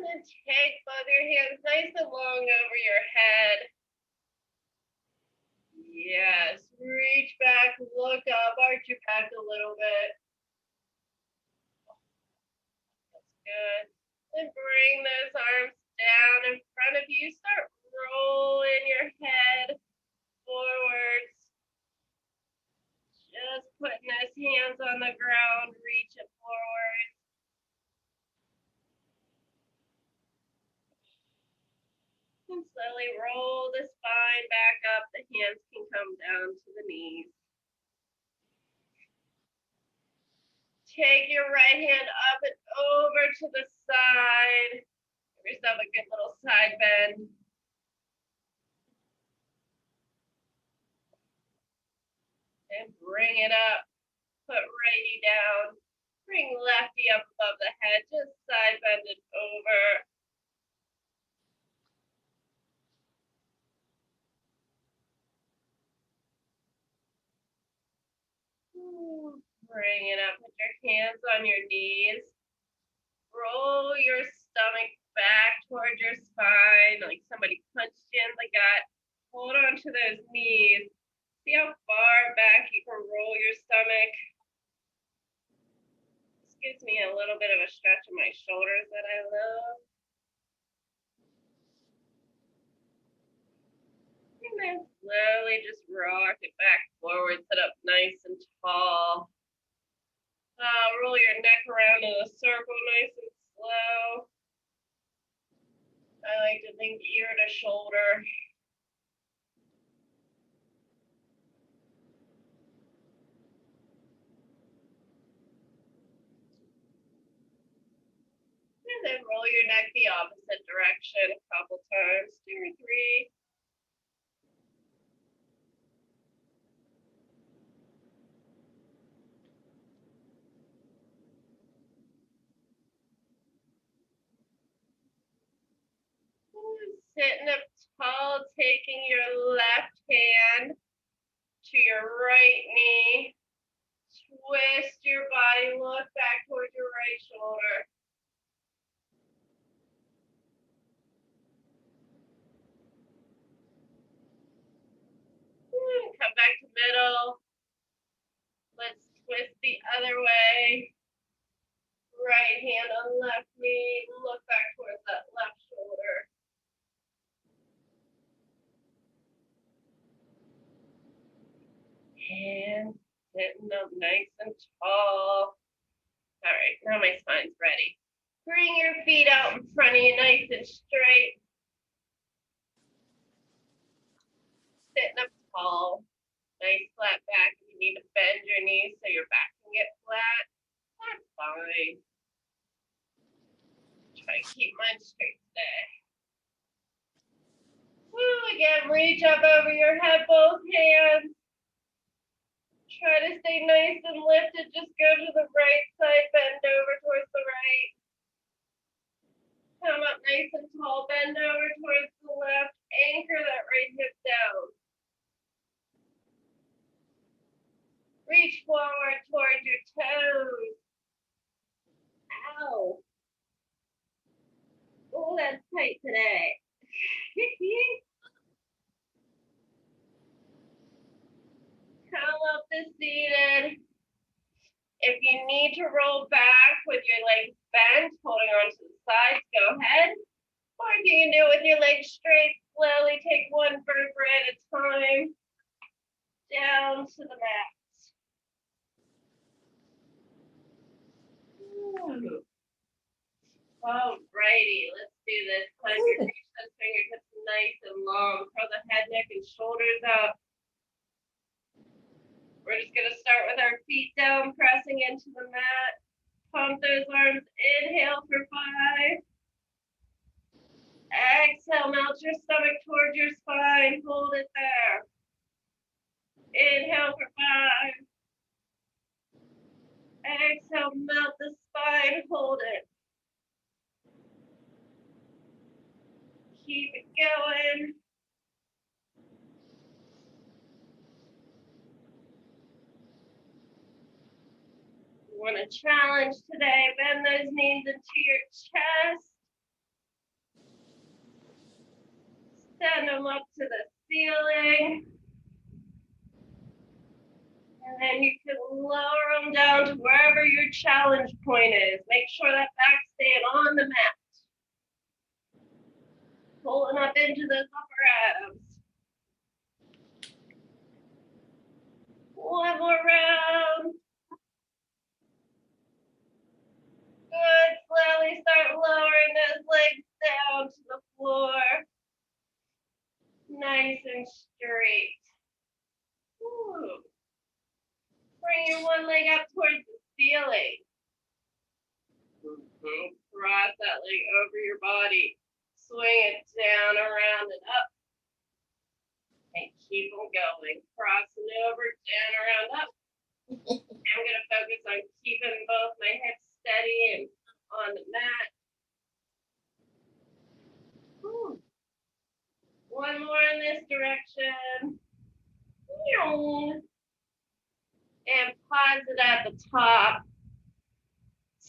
And then take both your hands nice and long over your head. Yes, reach back, look up, arch your back a little bit. That's good. And bring those arms down in front of you. Start rolling your head forwards. Just putting those hands on the ground, reaching forward. And slowly roll the spine back up. The hands can come down to the knees. Take your right hand up and over to the side. Give yourself a good little side bend. And bring it up. Put righty down. Bring lefty up above the head. Just side bend it over. Bring it up. Put your hands on your knees. Roll your stomach back towards your spine, like somebody punched you in the gut. Hold on to those knees. See how far back you can roll your stomach. This gives me a little bit of a stretch in my shoulders that I love. And then slowly just rock it back forward, sit up nice and tall. Roll your neck around in a circle nice and slow. I like to think ear to shoulder. And then roll your neck the opposite direction a couple times, 2 or 3. Sitting up tall, taking your left hand to your right knee. Twist your body, look back towards your right shoulder. Come back to middle. Let's twist the other way. Right hand on left knee. Look back towards that left shoulder. And sitting up nice and tall. All right, now my spine's ready. Bring your feet out in front of you, nice and straight. Sitting up tall. Nice flat back. If you need to bend your knees so your back can get flat, that's fine. Try to keep mine straight today. Woo, again, reach up over your head, both hands. Try to stay nice and lifted. Just go to the right side, bend over towards the right. Come up nice and tall, bend over towards the left. Anchor that right hip down. Reach forward towards your toes. Ow. Oh, that's tight today. Come up to seated. If you need to roll back with your legs bent, holding on to the sides, go ahead. Or if you can do it with your legs straight, slowly take one vertebra at a time down to the mat. Alrighty, let's do this. Climb your feet, those fingertips nice and long. Curl the head, neck, and shoulders up. We're just going to start with our feet down, pressing into the mat. Pump those arms. Inhale for 5. Exhale, melt your stomach towards your spine. Hold it there. Inhale for 5. Exhale, melt the spine. Hold it. Keep it going. You want to challenge today. Bend those knees into your chest. them up to the ceiling. And then you can lower them down to wherever your challenge point is. Make sure that back's staying on the mat. Pulling up into those upper abs. One more round. Good. Slowly start lowering those legs down to the floor. Nice and straight. Ooh. Bring your one leg up towards the ceiling. Cross that leg over your body. Swing it down, around, and up. And keep them going. Crossing over, down, around, up. I'm going to focus on keeping both my hips steady and on the mat. Ooh. One more in this direction. And pause it at the top.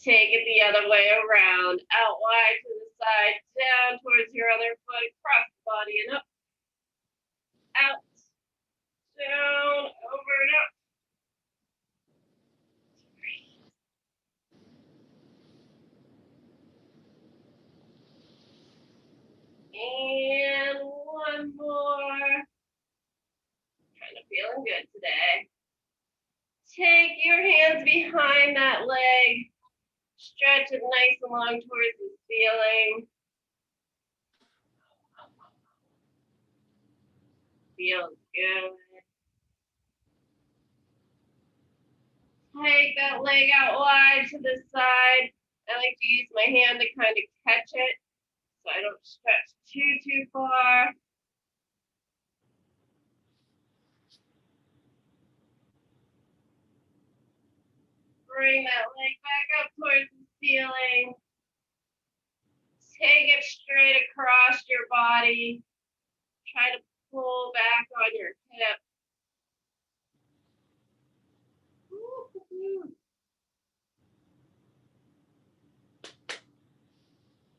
Take it the other way around. Out wide to the side, down towards your other foot, across the body and up. Out, down, over and up. And one more. Kind of feeling good today. Take your hands behind that leg. Stretch it nice and long towards the ceiling. Feels good. Take that leg out wide to the side. I like to use my hand to kind of catch it so I don't stretch too far. Bring that leg back up towards the ceiling. Take it straight across your body. Try to pull back on your hip.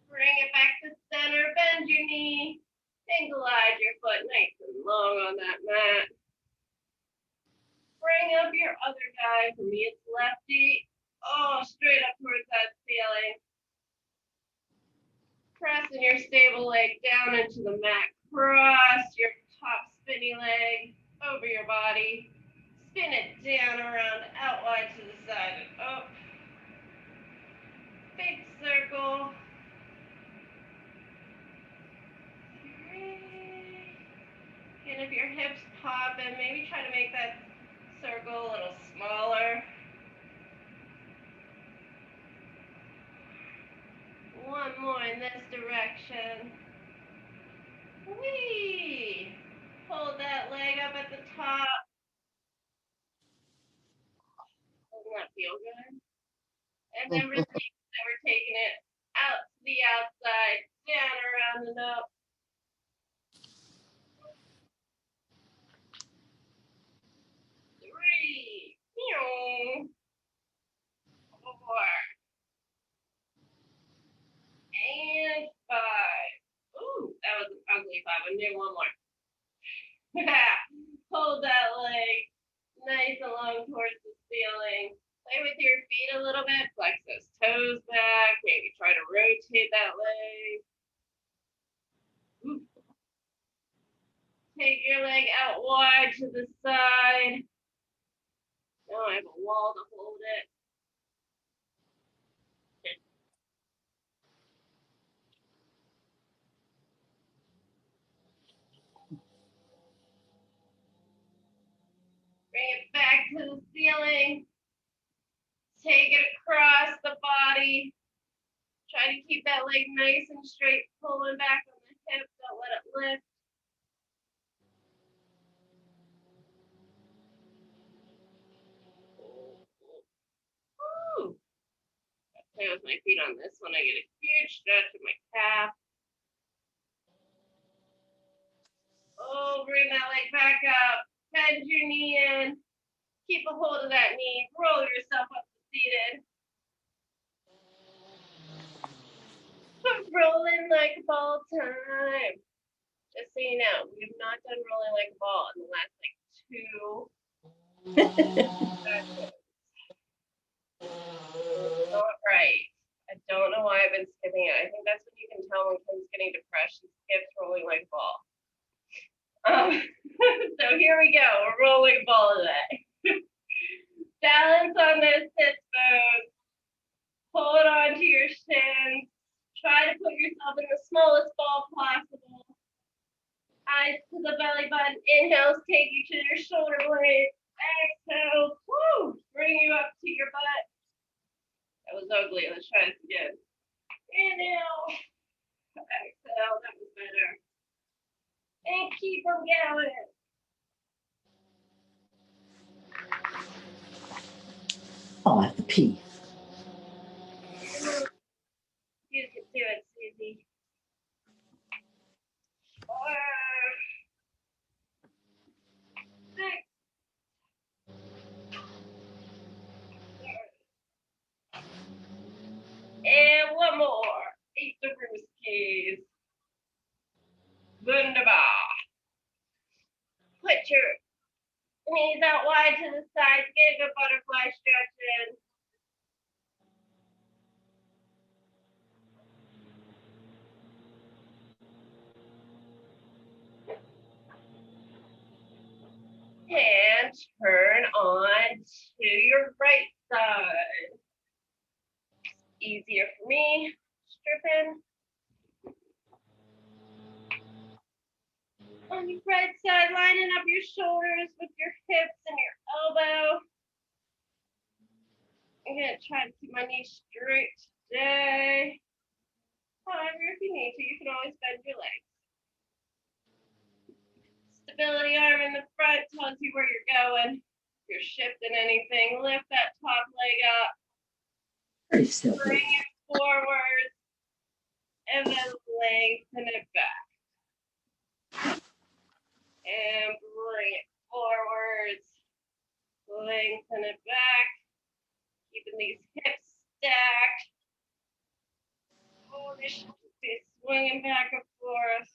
Bring it back to center. Bend your knee and glide your foot nice and long on that mat. Bring up your other guy. For me, it's lefty. Oh, straight up towards that ceiling. Pressing your stable leg down into the mat. Cross your top spinny leg over your body. Spin it down, around, out wide to the side and up. Big circle. 3. And if your hips pop in, maybe try to make that circle a little smaller. One more in this direction. Whee! Hold that leg up at the top. Doesn't that feel good? And then release that we're taking it out to the outside, down, around, and up. 3. 4. And 5. Ooh, that was an ugly 5. I'm doing one more. Hold that leg nice and long towards the ceiling. Play with your feet a little bit. Flex those toes back. Maybe try to rotate that leg. Ooh. Take your leg out wide to the side. Now I have a wall to hold it. Bring it back to the ceiling. Take it across the body. Try to keep that leg nice and straight, pulling back on the hip. Don't let it lift. Ooh. Play with my feet on this one. I get a huge stretch of my calf. Oh, bring that leg back up. Bend your knee in. Keep a hold of that knee. Roll yourself up to seated. Rolling like ball time. Just so you know, we have not done rolling like a ball in the last like 2 sessions. It's not right. I don't know why I've been skipping it. I think that's when you can tell when Kim's getting depressed. She skips rolling like a ball. So here we go. We're rolling a ball today. Balance on those sit bones. Hold on to your shins. Try to put yourself in the smallest ball possible. Eyes to the belly button. Inhales take you to your shoulder blades. Exhale. Woo! Bring you up to your butt. That was ugly. Let's try this again. Inhale. Exhale. That was better. And keep them going. Oh, I have to pee. You can do it, Susie. 4, 6, 7. And one more. 8 the brewskis. Wunderbar. Put your knees out wide to the sides. Get a good butterfly stretch in. And turn on to your right side. Easier for me. Strip in. On your right side, lining up your shoulders with your hips and your elbow. I'm going to try to keep my knees straight today. However, if you need to, you can always bend your legs. Stability arm in the front tells you where you're going. If you're shifting anything, lift that top leg up. Pretty still. Bring it forward. And then lengthen it back. And bring it forwards. Lengthen it back. Keeping these hips stacked. Oh, this should be swinging back and forth.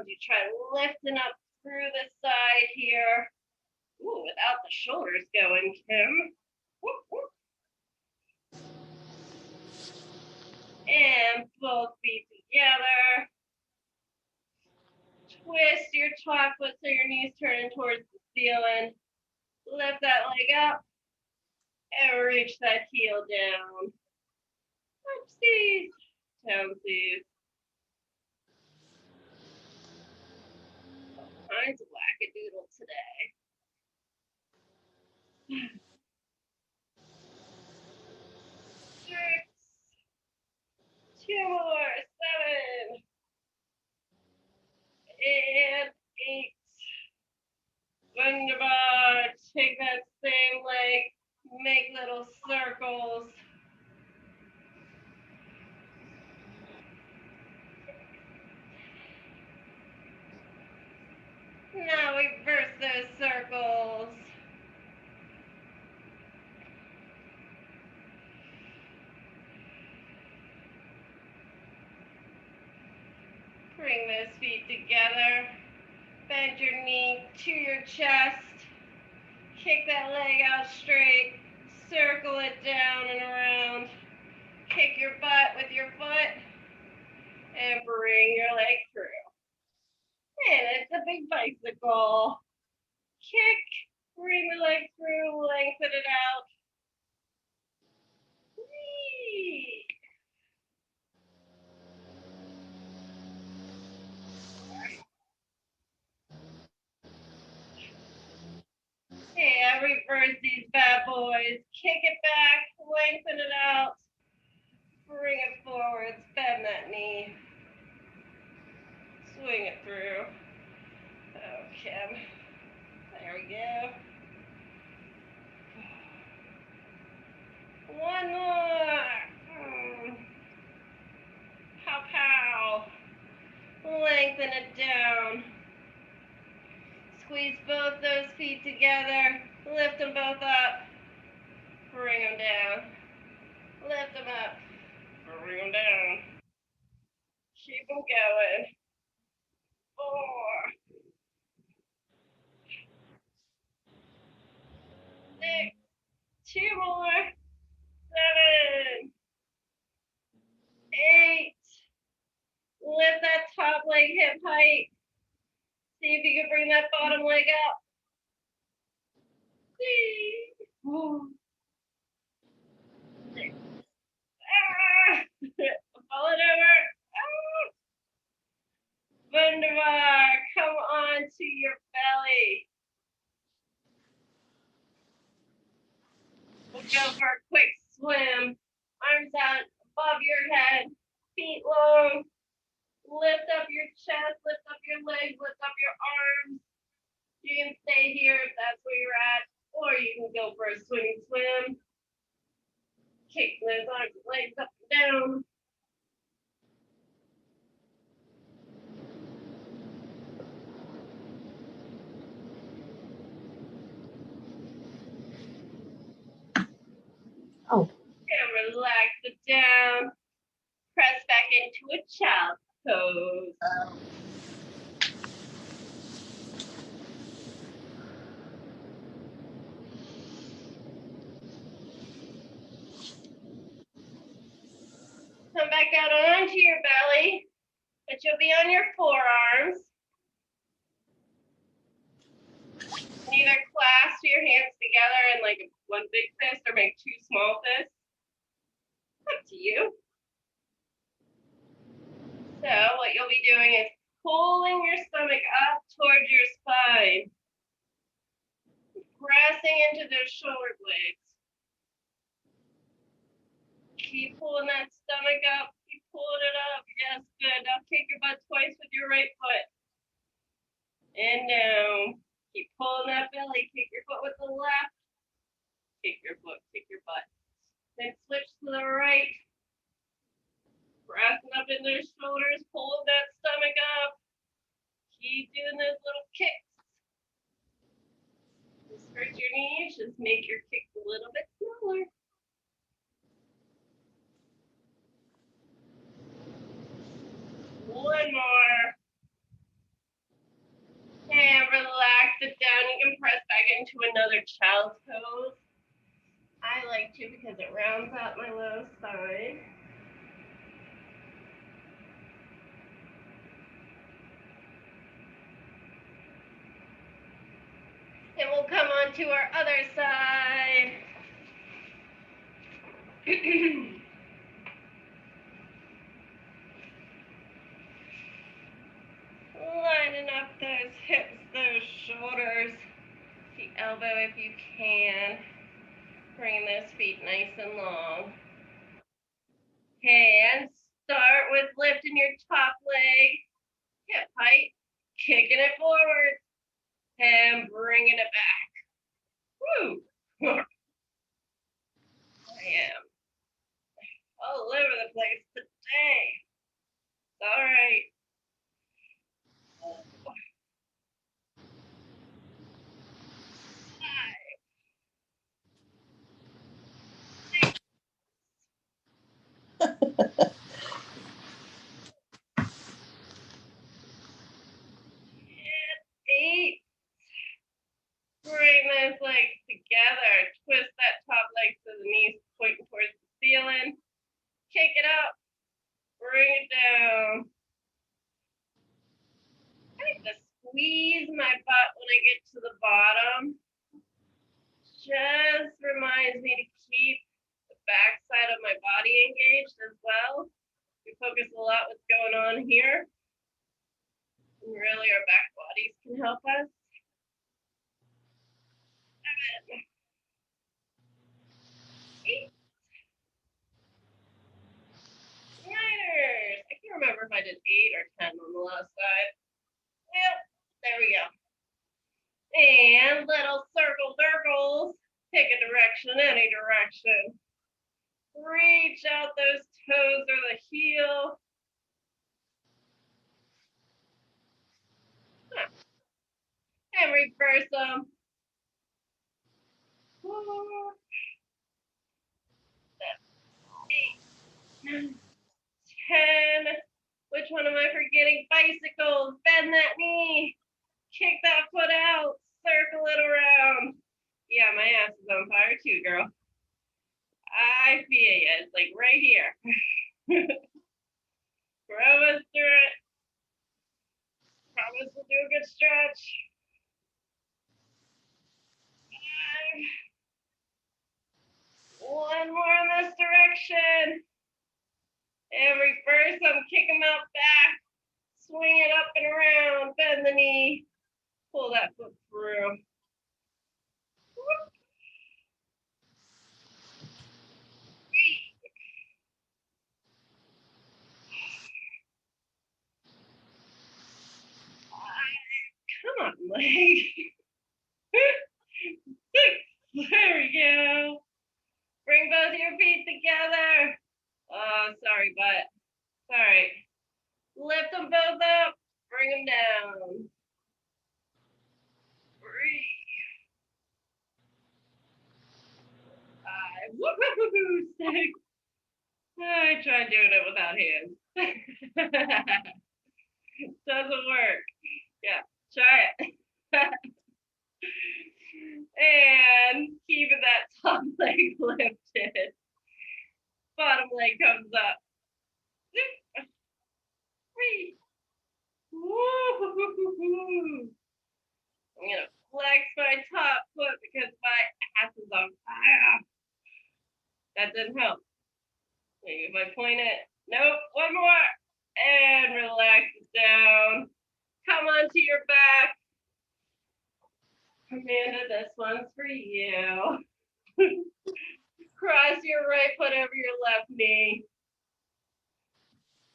You try lifting up through the side here. Ooh, without the shoulders going, Kim. Whoop, whoop. And both feet together. Twist your top foot so your knees turning towards the ceiling. Lift that leg up and reach that heel down. Oopsies. Toesies. All kinds of wackadoodle today. 6. 2 more. 7. And 8. Wunderbar. Take that same leg, make little circles. Now reverse those circles. Bring those feet together. Bend your knee to your chest. Kick that leg out straight. Circle it down and around. Kick your butt with your foot. And bring your leg through. And it's a big bicycle. Kick. Bring the leg through. Lengthen it out. Whee! Okay, I reverse these bad boys. Kick it back, lengthen it out, bring it forwards, bend that knee, swing it through. Okay, there we go. One more. Pow, pow. Lengthen it down. Squeeze both those feet together. Lift them both up. them down. Lift them up. Bring them down. Keep them going. 4, 6, 2 more. 7, 8. Lift that top leg hip height. See if you can bring that bottom leg up. 6. Fall it over. Wunderbar. Come on to your belly. We'll go for a quick swim. Arms out above your head. Feet long. Lift up your chest. Lift up your legs. Lift up your arms. You can stay here if that's where you're at. Or you can go for a swimming swim. Kick those arms and legs up and down. Oh. And relax it down. Press back into a child's pose. Come back out onto your belly, but you'll be on your forearms. Either clasp your hands together in like one big fist or make 2 small fists. Up to you. So what you'll be doing is pulling your stomach up towards your spine. Pressing into those shoulder blades. Keep pulling that stomach up. Keep pulling it up. Yes, good. Now kick your butt twice with your right foot. And down. Keep pulling that belly. Kick your foot with the left. Kick your foot. Kick your butt. Then switch to the right. Pressing up in those shoulders. Pulling that stomach up. Keep doing those little kicks. Just hurt your knees. Just make your kicks a little bit smaller. One more. And relax it down. You can press back into another child's pose. I like to because it rounds out my low spine. And we'll come on to our other side. Lining up those hips, those shoulders. The elbow if you can. Bring those feet nice and long. And start with lifting your top leg, hip height, kicking it forward, and bringing it back. Woo! I am all over the place today. All right. 8. Bring those legs together. Twist that top leg so the knees pointing towards the ceiling. Kick it up. Bring it down. I like to squeeze my butt when I get to the bottom. Just reminds me to keep the back side of my body engaged as well. We focus a lot what's going on here. And really our back bodies can help us. 7, 8. Niners. I can't remember if I did 8 or 10 on the last side. Yep, there we go. And little circles. Pick a direction, any direction. Reach out those toes or the heel. And reverse them. bicycles. Bend that knee. Kick that foot out. Circle it around. Yeah, my ass is on fire too, girl. I feel you. It's like right here. Promise through it. Promise we'll do a good stretch. 5. One more in this direction. And reverse them. Kick them out back. Swing it up and around. Bend the knee. Pull that foot through. Come on, leg. 6. There we go. Bring both your feet together. Oh, sorry, butt. It's all right. Lift them both up. Bring them down. 3. 5. Woo-hoo-hoo-hoo. 6. I tried doing it without hands. Doesn't work. Yeah, try it. And keeping that top leg lifted. Bottom leg comes up. 3. Woo-hoo-hoo-hoo. I'm going to flex my top foot because my ass is on fire. That didn't help. Maybe if I point it. Nope, one more. And relax it down. Come onto your back. Amanda, this one's for you. Cross your right foot over your left knee.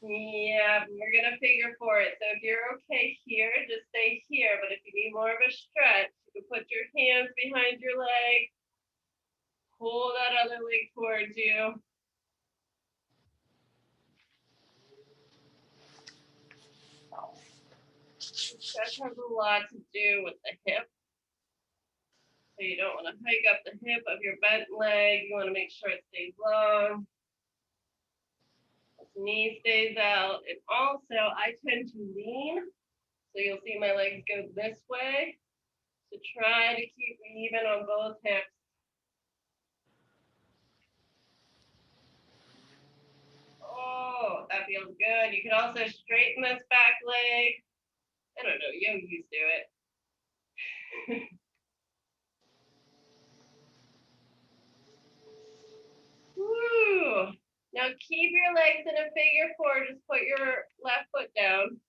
Yeah, we're going to figure 4 it. So if you're okay here, just stay here. But if you need more of a stretch, you can put your hands behind your leg. Pull that other leg towards you. Stretch has a lot to do with the hip. So you don't want to hike up the hip of your bent leg. You want to make sure it stays long. This knee stays out. And also, I tend to lean. So you'll see my legs go this way. So try to keep even on both hips. Oh, that feels good. You can also straighten this back leg. I don't know, yogis do it. Woo. Now keep your legs in a figure 4. Just put your left foot down.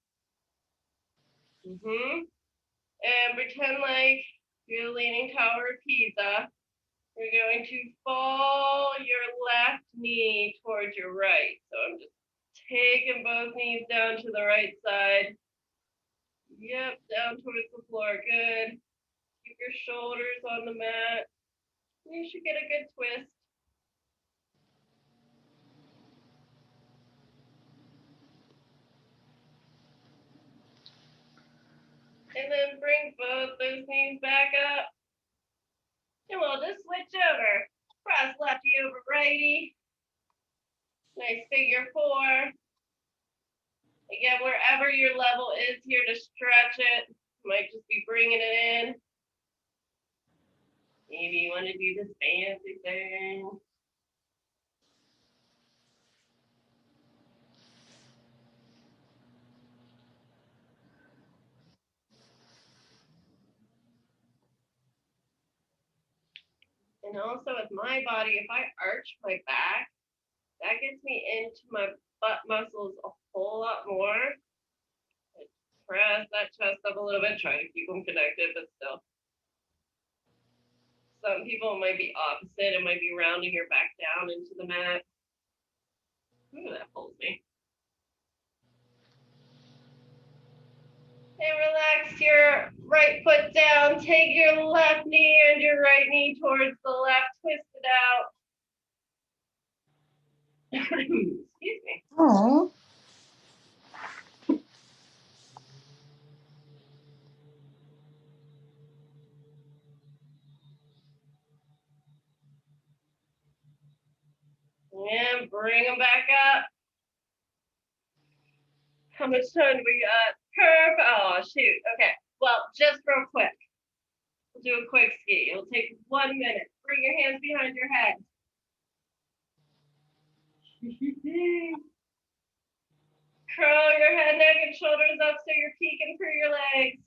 And pretend like you're the Leaning Tower of Pisa. You're going to fall your left knee towards your right. So I'm just taking both knees down to the right side. Yep, down towards the floor. Good. Keep your shoulders on the mat. You should get a good twist. And then bring both those knees back up. And we'll just switch over. Cross lefty over righty. Nice figure 4. Again, wherever your level is here to stretch it. Might just be bringing it in. Maybe you want to do this fancy thing. And also with my body, if I arch my back, that gets me into my butt muscles a whole lot more. Press that chest up a little bit, try to keep them connected, but still. Some people might be opposite. It might be rounding your back down into the mat. Ooh, that pulls me. And relax your right foot down. Take your left knee and your right knee towards the left. Twist it out. Excuse me. Oh. And bring them back up. How much time do we got? Perfect. Oh, shoot. Okay. Well, just real quick. We'll do a quick ski. It'll take 1 minute. Bring your hands behind your head. Curl your head, neck, and shoulders up so you're peeking through your legs.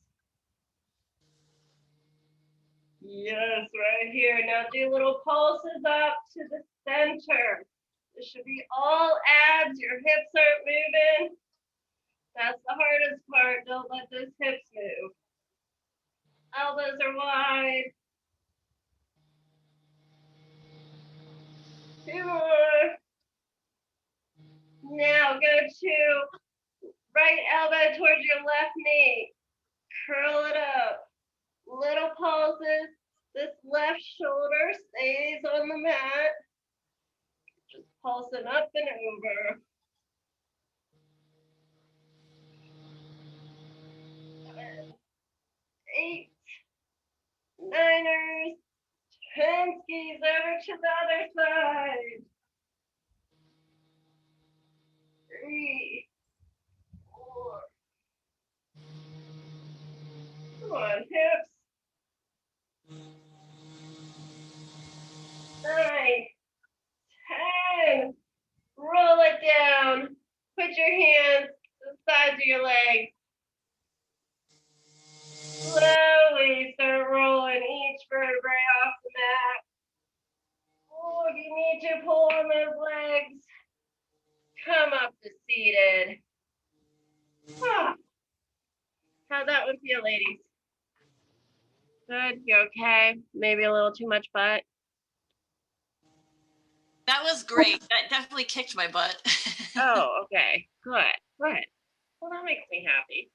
Yes, right here. Now do little pulses up to the center. This should be all abs. Your hips aren't moving. That's the hardest part. Don't let those hips move. Elbows are wide. 2 more. Now go to right elbow towards your left knee. Curl it up. Little pulses. This left shoulder stays on the mat. Just pulsing up and over. 7, 8, 9ers. 10 skis over to the other side. 3, 4. Come on, hips. 9, 10. Roll it down. Put your hands to the sides of your legs. Slowly start rolling each vertebrae off the mat. Oh, if you need to pull on those legs, come up to seated. Ah. How'd that one feel, ladies? Good? You okay? Maybe a little too much butt? That was great. That definitely kicked my butt. Oh, okay. Good. Good. Well, that makes me happy.